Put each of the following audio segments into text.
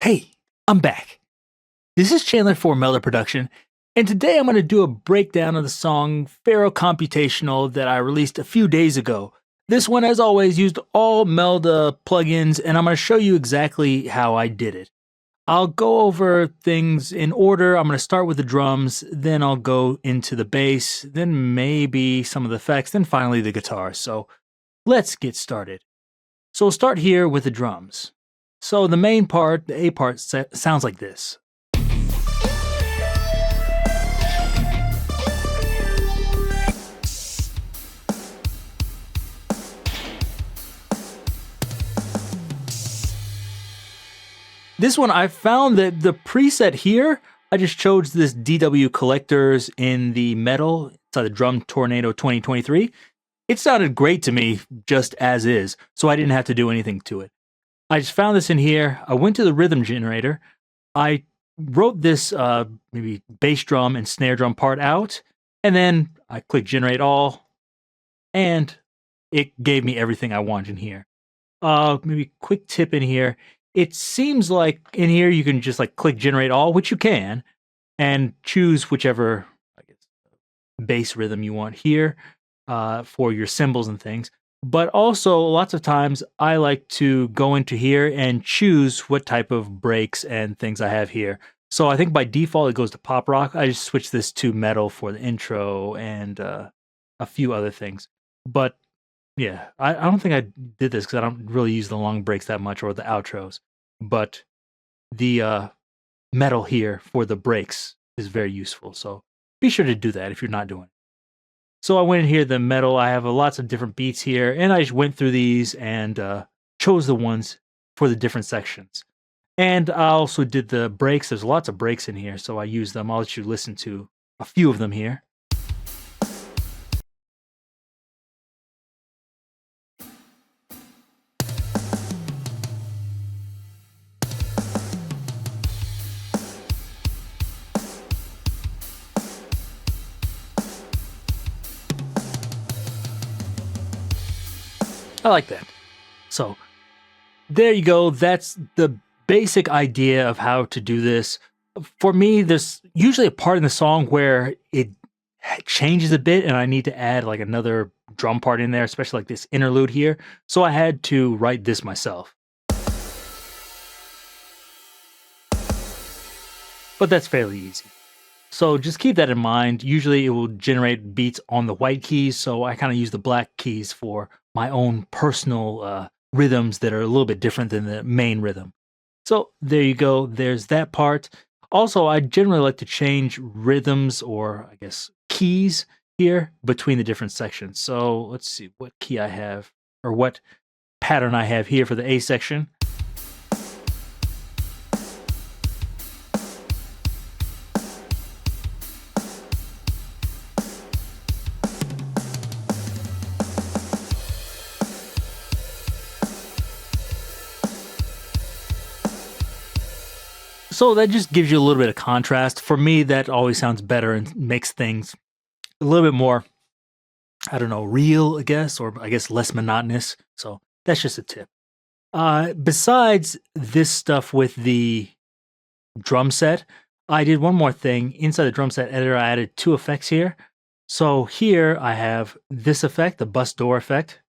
Hey, I'm back. This is Chandler for Melda Production, and today I'm going to do a breakdown of the song Ferrocomputational that I released a few days ago. This one, as always, used all Melda plugins, and I'm going to show you exactly how I did it. I'll go over things in order. I'm going to start with the drums, then I'll go into the bass, then maybe some of the effects, then finally the guitar. So let's get started. So we'll start here with the drums. So the main part, the A part, sounds like this. This one, I found that the preset here, I just chose this DW Collectors in the metal. It's the Drum Tornado 2023. It sounded great to me just as is, so I didn't have to do anything to it. I just found this in here. I went to the rhythm generator. I wrote this maybe bass drum and snare drum part out, and then I clicked generate all, and it gave me everything I want in here. Maybe quick tip in here. It seems like in here you can just like click generate all, which you can, and choose whichever bass rhythm you want here for your cymbals and things. But also, lots of times I like to go into here and choose what type of breaks and things I have here. So I think by default it goes to pop rock. I just switched this to metal for the intro and a few other things. But yeah, I don't think I did this because I don't really use the long breaks that much or the outros. But the metal here for the breaks is very useful. So be sure to do that if you're not doing it. So I went in here, the metal, I have lots of different beats here, and I just went through these and chose the ones for the different sections. And I also did the breaks. There's lots of breaks in here, so I used them. I'll let you listen to a few of them here. I like that. So there you go. That's the basic idea of how to do this. For me, there's usually a part in the song where it changes a bit and I need to add like another drum part in there, especially like this interlude here. So I had to write this myself. But that's fairly easy. So just keep that in mind. Usually it will generate beats on the white keys, so I kind of use the black keys for my own personal rhythms that are a little bit different than the main rhythm. So there you go. There's that part. Also, I generally like to change rhythms or I guess keys here between the different sections. So let's see what key I have or what pattern I have here for the A section. So that just gives you a little bit of contrast. For me, that always sounds better and makes things a little bit more, I don't know, real, I guess, or I guess less monotonous. So that's just a tip. Besides this stuff with the drum set, I did one more thing. Inside the drum set editor, I added two effects here. So here I have this effect, the bus door effect.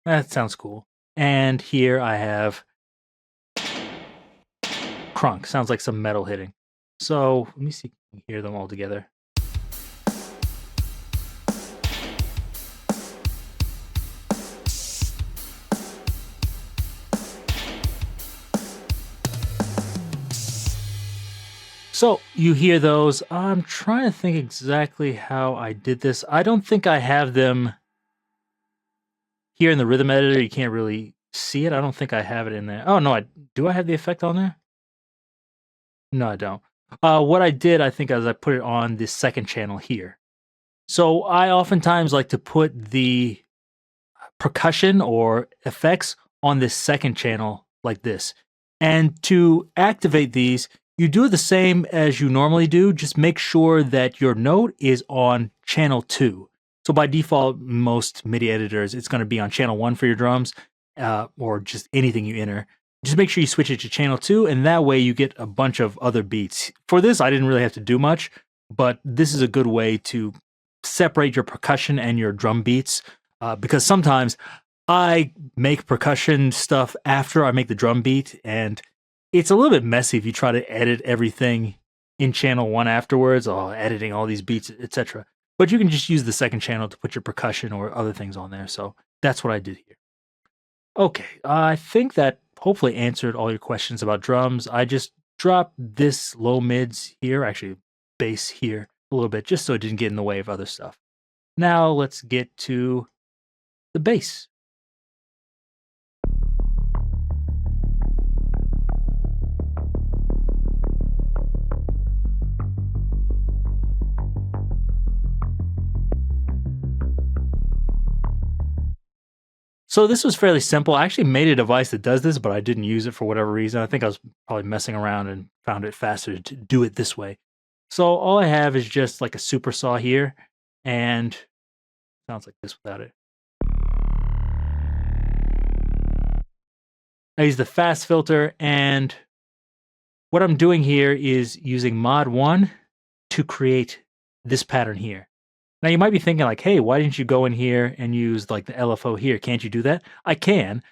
That sounds cool. And here I have crunk. Sounds like some metal hitting. So let me see if you can hear them all together. So you hear those. I'm trying to think exactly how I did this. I don't think I have them here in the rhythm editor. You can't really see it. I don't think I have it in there. Oh, no. Do I have the effect on there? No, I don't. What I did, I think, is I put it on this second channel here. So I oftentimes like to put the percussion or effects on this second channel like this. And to activate these, you do the same as you normally do. Just make sure that your note is on channel 2. So by default, most MIDI editors, it's going to be on channel 1 for your drums. or just anything you enter. Just make sure you switch it to channel 2, and that way you get a bunch of other beats. For this, I didn't really have to do much, but this is a good way to separate your percussion and your drum beats, because sometimes I make percussion stuff after I make the drum beat, and it's a little bit messy if you try to edit everything in channel 1 afterwards, editing all these beats, etc. But you can just use the second channel to put your percussion or other things on there. So that's what I did here. Okay, I think that hopefully answered all your questions about drums. I just dropped this low mids here, actually bass here a little bit, just so it didn't get in the way of other stuff. Now let's get to the bass. So this was fairly simple. I actually made a device that does this, but I didn't use it for whatever reason. I think I was probably messing around and found it faster to do it this way. So all I have is just like a super saw here, and sounds like this without it. I use the fast filter, and what I'm doing here is using mod 1 to create this pattern here. Now you might be thinking like, hey, why didn't you go in here and use like the LFO here? Can't you do that? I can,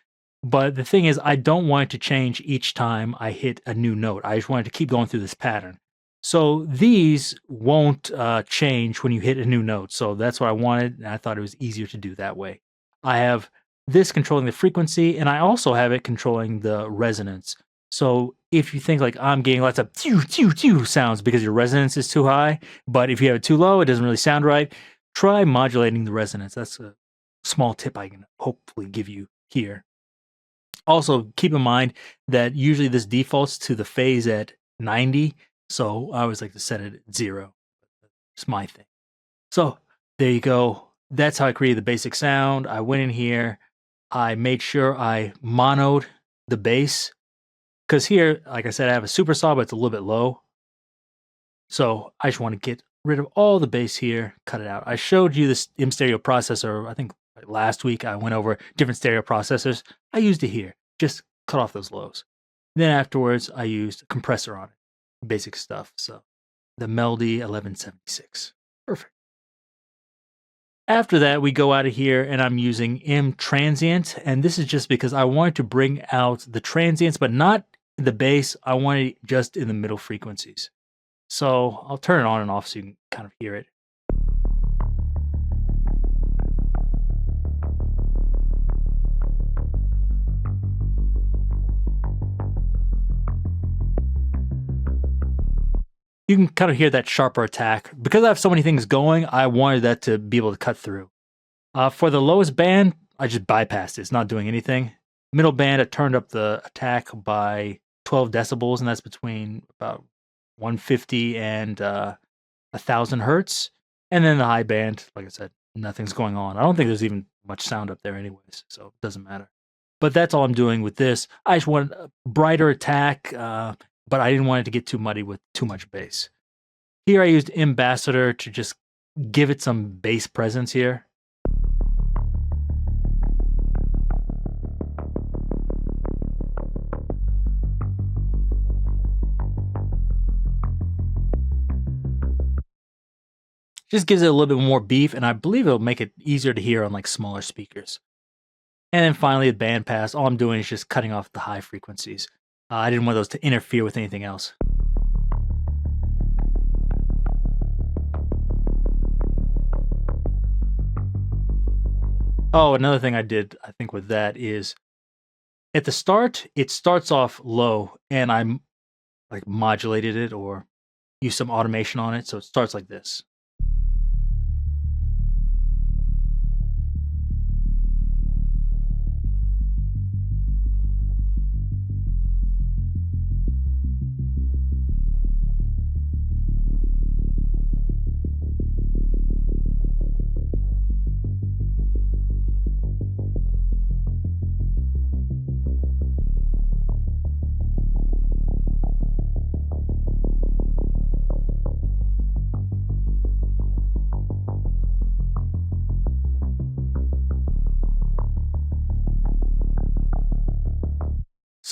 but the thing is I don't want it to change each time I hit a new note. I just wanted to keep going through this pattern. So these won't change when you hit a new note. So that's what I wanted, and I thought it was easier to do that way. I have this controlling the frequency, and I also have it controlling the resonance. So if you think like I'm getting lots of tew, tew, tew sounds because your resonance is too high, but if you have it too low, it doesn't really sound right, try modulating the resonance. That's a small tip I can hopefully give you here. Also, keep in mind that usually this defaults to the phase at 90, so I always like to set it at 0. It's my thing. So there you go. That's how I created the basic sound. I went in here, I made sure I monoed the bass, because here, like I said, I have a super saw, but it's a little bit low. So I just want to get rid of all the bass here, cut it out. I showed you this M stereo processor, I think last week. I went over different stereo processors. I used it here, just cut off those lows. Then afterwards, I used a compressor on it, basic stuff. So the Melda 1176, perfect. After that, we go out of here, and I'm using M transient, and this is just because I wanted to bring out the transients, but not the bass. I want it just in the middle frequencies. So I'll turn it on and off so you can kind of hear it. You can kind of hear that sharper attack. Because I have so many things going, I wanted that to be able to cut through. For the lowest band, I just bypassed it. It's not doing anything. Middle band, I turned up the attack by 12 decibels, and that's between about 150 and 1,000 hertz. And then the high band, like I said, nothing's going on. I don't think there's even much sound up there anyways, so it doesn't matter. But that's all I'm doing with this. I just want a brighter attack, but I didn't want it to get too muddy with too much bass. Here I used Ambassador to just give it some bass presence here. Just gives it a little bit more beef, and I believe it'll make it easier to hear on like smaller speakers. And then finally, the band pass. All I'm doing is just cutting off the high frequencies. I didn't want those to interfere with anything else. Oh, another thing I did, I think, with that is at the start, it starts off low, and I'm like modulated it or use some automation on it, so it starts like this.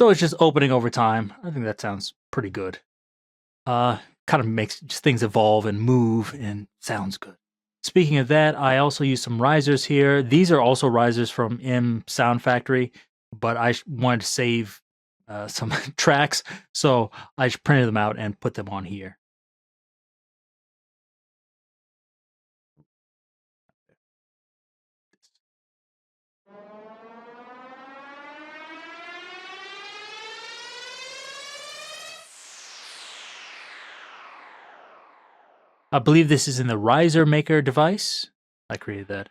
So it's just opening over time. I think that sounds pretty good. Kind of makes just things evolve and move and sounds good. Speaking of that, I also use some risers here. These are also risers from M Sound Factory, but I wanted to save some tracks, so I just printed them out and put them on here. I believe this is in the riser maker device. I created that.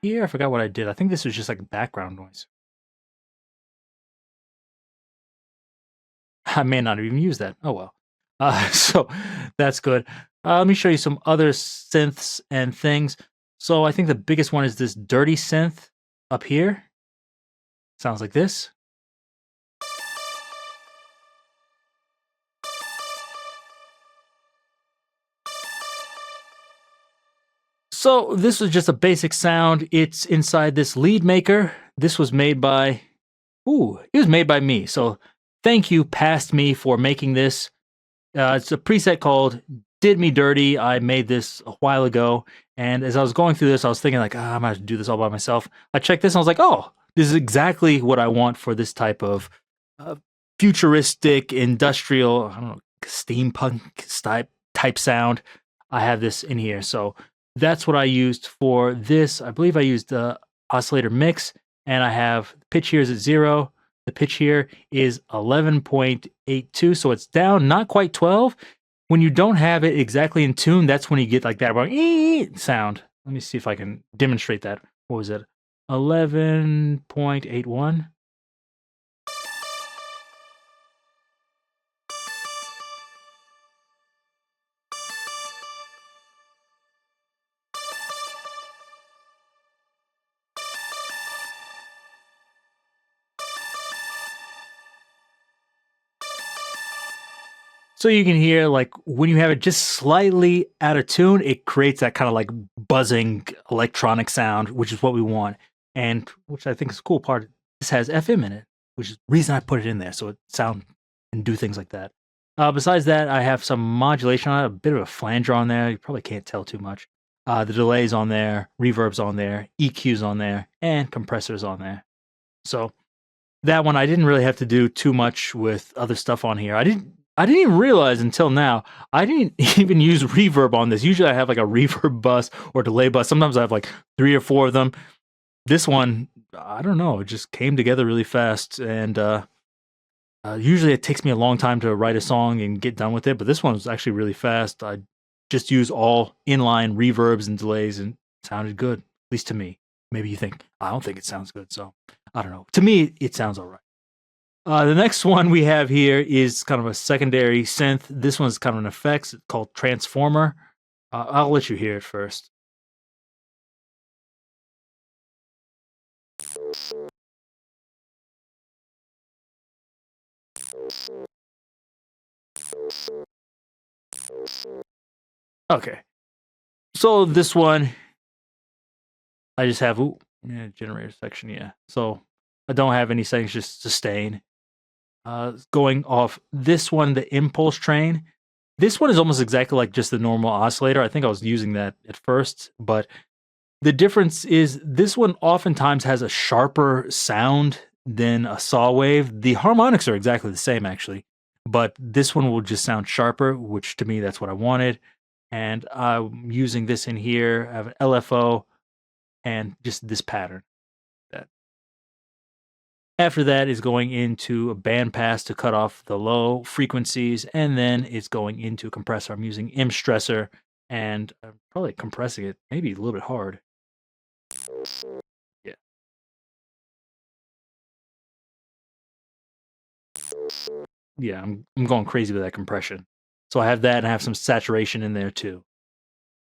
Here, I forgot what I did. I think this was just like background noise. I may not even use that. Oh well. So that's good. Let me show you some other synths and things. So I think the biggest one is this dirty synth up here. Sounds like this. So this was just a basic sound. It's inside this lead maker. This was made by, it was made by me. So thank you, past me, for making this. It's a preset called Did Me Dirty. I made this a while ago. And as I was going through this, I was thinking like, I'm going to have to do this all by myself. I checked this and I was like, oh, this is exactly what I want for this type of futuristic, industrial, I don't know, steampunk type sound. I have this in here. So that's what I used for this. I believe I used the oscillator mix, and I have pitch here is at 0. The pitch here is 11.82, so it's down, not quite 12. When you don't have it exactly in tune, that's when you get like that sound. Let me see if I can demonstrate that. What was it? 11.81. So you can hear like when you have it just slightly out of tune, it creates that kind of like buzzing electronic sound, which is what we want. And which I think is a cool part. This has FM in it, which is the reason I put it in there. So it sound and do things like that. Besides that, I have some modulation on it, a bit of a flanger on there. You probably can't tell too much. The delays on there, reverbs on there, EQs on there, and compressors on there. So that one I didn't really have to do too much with other stuff on here. I didn't even realize until now, I didn't even use reverb on this. Usually I have like a reverb bus or delay bus. Sometimes I have like 3 or 4 of them. This one, I don't know, it just came together really fast. And usually it takes me a long time to write a song and get done with it. But this one was actually really fast. I just used all inline reverbs and delays and it sounded good, at least to me. Maybe you think, I don't think it sounds good. So I don't know. To me, it sounds all right. The next one we have here is kind of a secondary synth. This one's kind of an effects. It's called Transformer. I'll let you hear it first. Okay. So this one, I just have generator section, yeah. So I don't have any settings, just sustain. Going off this one, the impulse train. This one is almost exactly like just the normal oscillator. I think I was using that at first, but the difference is this one oftentimes has a sharper sound than a saw wave. The harmonics are exactly the same, actually, but this one will just sound sharper, which to me, that's what I wanted. And I'm using this in here. I have an LFO and just this pattern. After that is going into a bandpass to cut off the low frequencies, and then it's going into a compressor. I'm using M stressor, and I'm probably compressing it maybe a little bit hard. Yeah. Yeah, I'm going crazy with that compression. So I have that and I have some saturation in there too.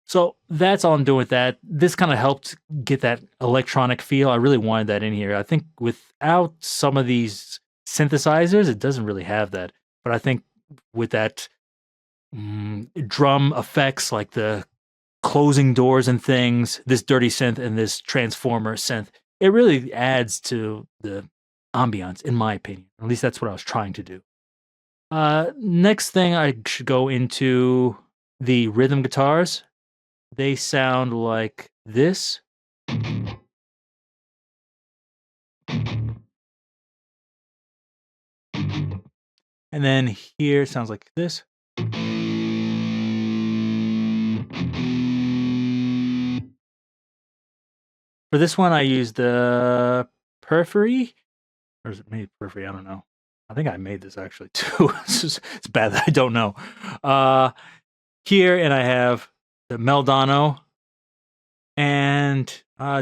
So that's all I'm doing with that. This kind of helped get that electronic feel. I really wanted that in here. I think without some of these synthesizers, it doesn't really have that. But I think with that drum effects, like the closing doors and things, this dirty synth and this transformer synth, it really adds to the ambiance, in my opinion. At least that's what I was trying to do. Next thing, I should go into the rhythm guitars. They sound like this. And then here it sounds like this. For this one, I used the Periphery. Or is it made Periphery? I don't know. I think I made this actually too. It's bad that I don't know. Here, and I have the Meldano and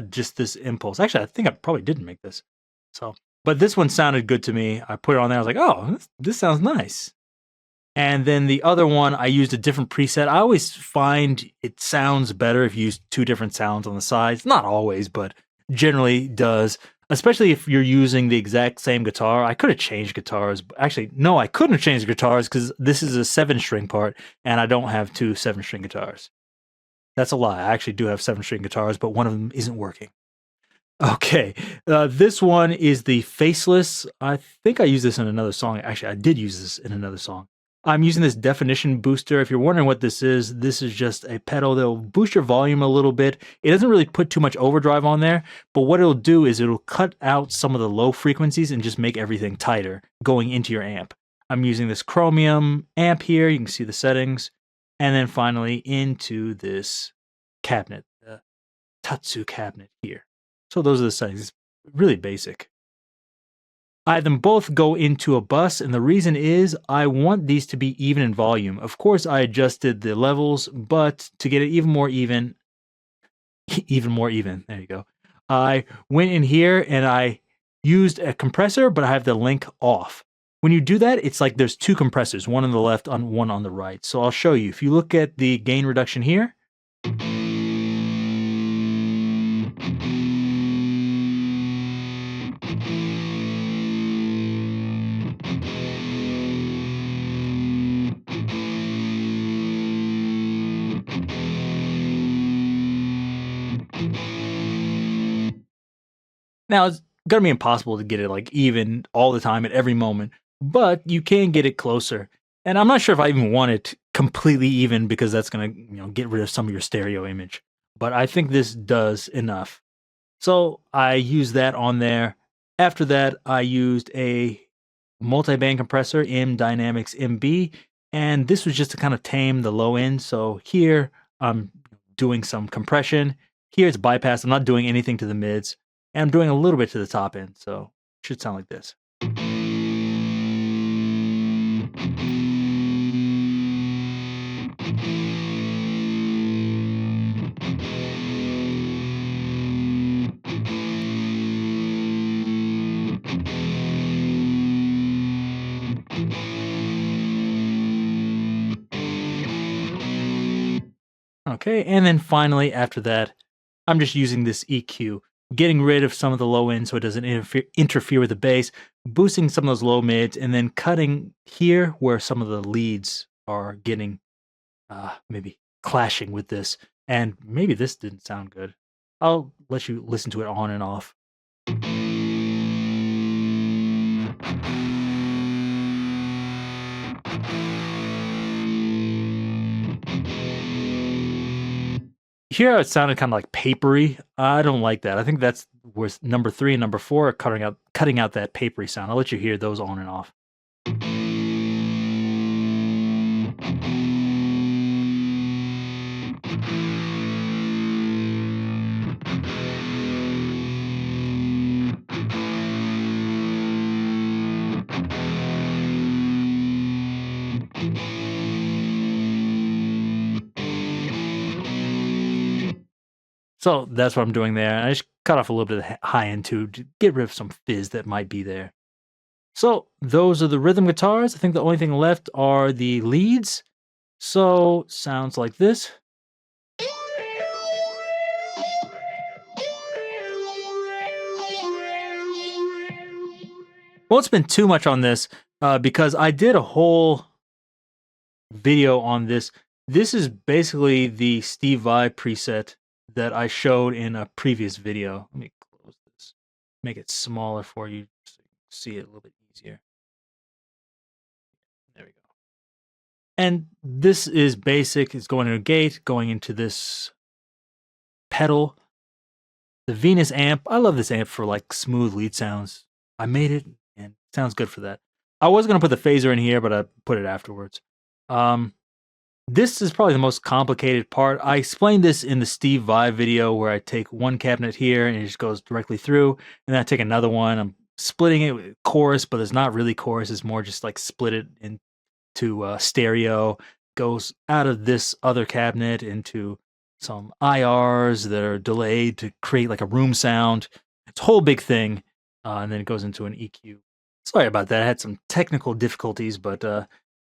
just this Impulse. Actually, I think I probably didn't make this. So, but this one sounded good to me. I put it on there. I was like, oh, this sounds nice. And then the other one, I used a different preset. I always find it sounds better if you use two different sounds on the sides. Not always, but generally does. Especially if you're using the exact same guitar. I could have changed guitars. Actually, no, I couldn't have changed guitars because this is a 7-string part, and I don't have two 7-string guitars. That's a lie. I actually do have 7-string guitars, but one of them isn't working. Okay, this one is the Faceless. I think I used this in another song. Actually, I did use this in another song. I'm using this definition booster. If you're wondering what this is just a pedal that'll boost your volume a little bit. It doesn't really put too much overdrive on there, but what it'll do is it'll cut out some of the low frequencies and just make everything tighter going into your amp. I'm using this chromium amp here. You can see the settings. And then finally into this cabinet, the Tatsu cabinet here. So those are the settings. It's really basic. I have them both go into a bus, and the reason is I want these to be even in volume. Of course, I adjusted the levels, but to get it even more even, there you go. I went in here and I used a compressor, but I have the link off. When you do that, it's like there's two compressors, one on the left, one on the right. So I'll show you. If you look at the gain reduction here, now it's gonna be impossible to get it like even all the time at every moment, but you can get it closer. And I'm not sure if I even want it completely even because that's gonna get rid of some of your stereo image. But I think this does enough. So I used that on there. After that, I used a multi-band compressor, M Dynamics MB, and this was just to kind of tame the low end. So here I'm doing some compression. Here it's bypass. I'm not doing anything to the mids, and I'm doing a little bit to the top end. So it should sound like this. Okay, and then finally after that, I'm just using this EQ, getting rid of some of the low end so it doesn't interfere with the bass, boosting some of those low mids, and then cutting here where some of the leads are getting maybe clashing with this. And maybe this didn't sound good. I'll let you listen to it on and off. Here it sounded kind of like papery. I don't like that. I think that's where number 3 and number 4 are cutting out that papery sound. I'll let you hear those on and off. So that's what I'm doing there. I just cut off a little bit of the high end too to get rid of some fizz that might be there. So those are the rhythm guitars. I think the only thing left are the leads. So sounds like this. Won't spend too much on this because I did a whole video on this. This is basically the Steve Vai preset that I showed in a previous video. Let me close this, make it smaller for you. see it a little bit easier. There we go. And this is basic. It's going to a gate, going into this pedal. The Venus amp. I love this amp for like smooth lead sounds. I made it and it sounds good for that. I was going to put the phaser in here, but I put it afterwards. This is probably the most complicated part. I explained this in the Steve Vai video where I take one cabinet here and it just goes directly through. And then I take another one. I'm splitting it with chorus, but it's not really chorus. It's more just like split it into stereo. Goes out of this other cabinet into some IRs that are delayed to create like a room sound. It's a whole big thing. And then it goes into an EQ. Sorry about that. I had some technical difficulties, but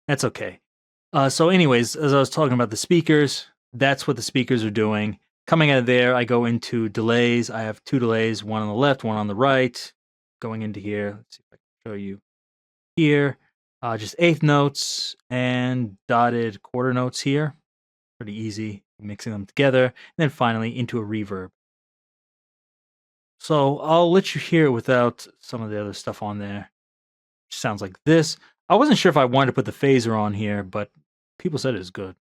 that's okay. So anyways, as I was talking about the speakers, that's what the speakers are doing. Coming out of there, I go into delays. I have two delays, one on the left, one on the right. Going into here, let's see if I can show you here. Just eighth notes and dotted quarter notes here. Pretty easy, mixing them together. And then finally into a reverb. So I'll let you hear it without some of the other stuff on there. Sounds like this. I wasn't sure if I wanted to put the phaser on here, but people said it's good.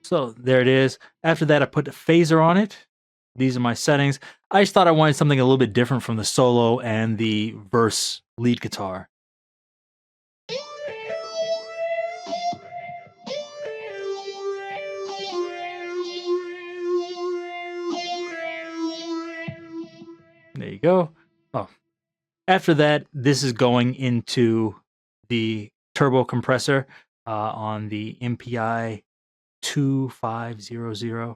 So there it is. After that, I put the phaser on it. These are my settings. I just thought I wanted something a little bit different from the solo and the verse lead guitar. There you go. Oh, after that, this is going into the turbo compressor on the MPI 2500.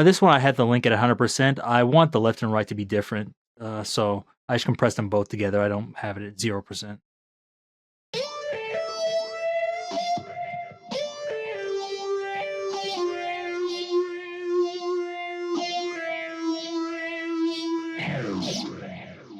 This one I had the link at 100%. I want the left and right to be different, so I just compress them both together. I don't have it at 0%.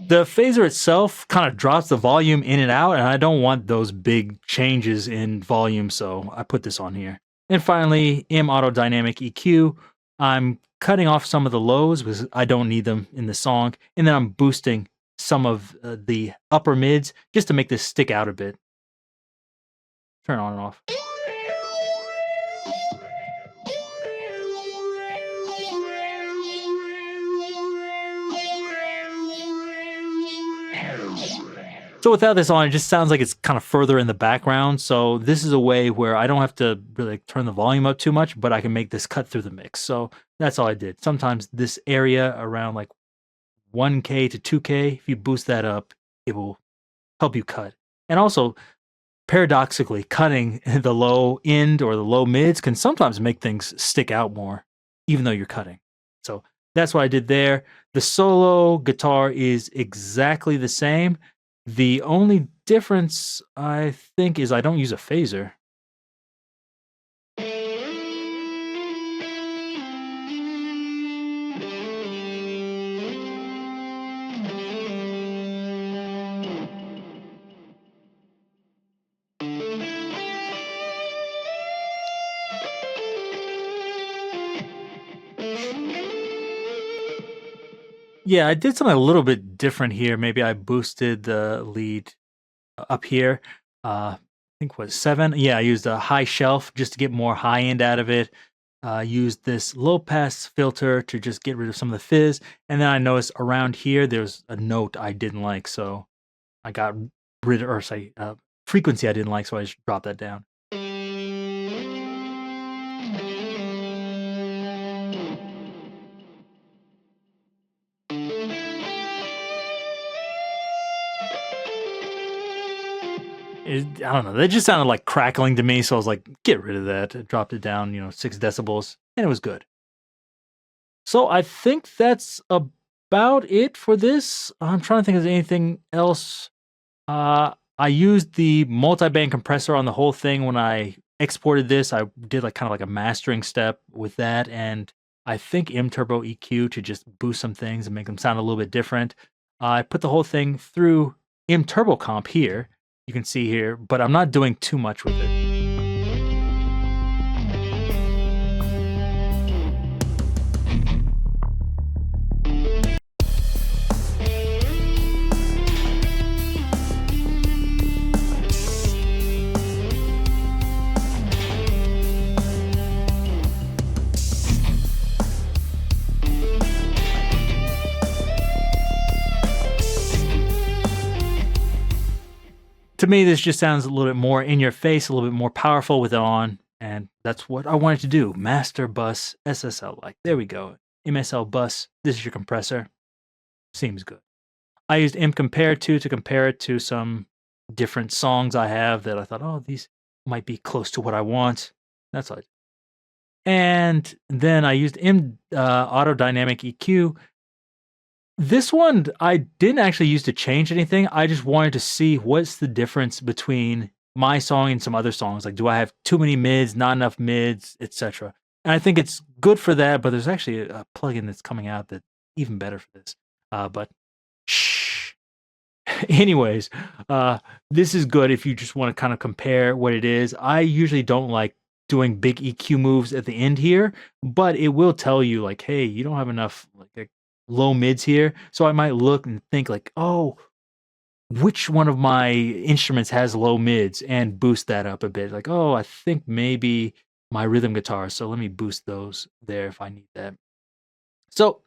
The phaser itself kind of drops the volume in and out, and I don't want those big changes in volume, so I put this on here. And finally, M Auto Dynamic EQ. I'm cutting off some of the lows because I don't need them in the song, and then I'm boosting some of the upper mids just to make this stick out a bit. Turn on and off. So without this on, it just sounds like it's kind of further in the background. So this is a way where I don't have to really turn the volume up too much, but I can make this cut through the mix. So that's all I did. Sometimes this area around like 1K to 2K, if you boost that up, it will help you cut. And also, paradoxically, cutting the low end or the low mids can sometimes make things stick out more, even though you're cutting. So that's what I did there. The solo guitar is exactly the same. The only difference, I think, is I don't use a phaser. Yeah, I did something a little bit different here. Maybe I boosted the lead up here. I think was 7. Yeah, I used a high shelf just to get more high end out of it. Used this low pass filter to just get rid of some of the fizz. And then I noticed around here there's a note I didn't like, so I got rid of, or say, frequency I didn't like, so I just dropped that down. I don't know. That just sounded like crackling to me, so I was like, get rid of that. I dropped it down, 6 decibels, and it was good. So I think that's about it for this. I'm trying to think of anything else. I used the multi-band compressor on the whole thing when I exported this. I did like kind of like a mastering step with that, and I think M Turbo EQ to just boost some things and make them sound a little bit different. I put the whole thing through M Turbo Comp here. You can see here, but I'm not doing too much with it. me, this just sounds a little bit more in your face, a little bit more powerful with it on. And that's what I wanted to do. Master bus SSL. Like, there we go. MSL bus. This is your compressor. Seems good. I used mCompare to compare it to some different songs I have that I thought, oh, these might be close to what I want. That's all. And then I used Auto Dynamic EQ. This one I didn't actually use to change anything. I just wanted to see what's the difference between my song and some other songs. Like, do I have too many mids, not enough mids, etc. And I think it's good for that, but there's actually a plugin that's coming out that's even better for this. But shh. Anyways, this is good if you just want to kind of compare what it is. I usually don't like doing big EQ moves at the end here, but it will tell you like, hey, you don't have enough like low mids here. So I might look and think like, oh, which one of my instruments has low mids, and boost that up a bit. Like, oh, I think maybe my rhythm guitar. So let me boost those there if I need that. So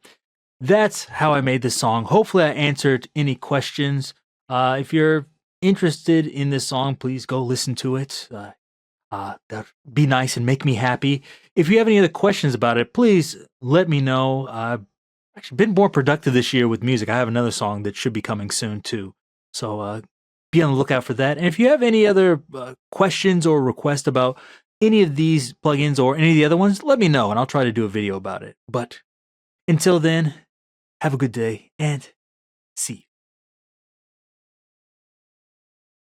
that's how I made this song. Hopefully I answered any questions. If you're interested in this song, please go listen to it. That'd be nice and make me happy. If you have any other questions about it, please let me know. I've actually been more productive this year with music. I have another song that should be coming soon too. So be on the lookout for that. And if you have any other questions or requests about any of these plugins or any of the other ones, let me know and I'll try to do a video about it. But until then, have a good day and see you.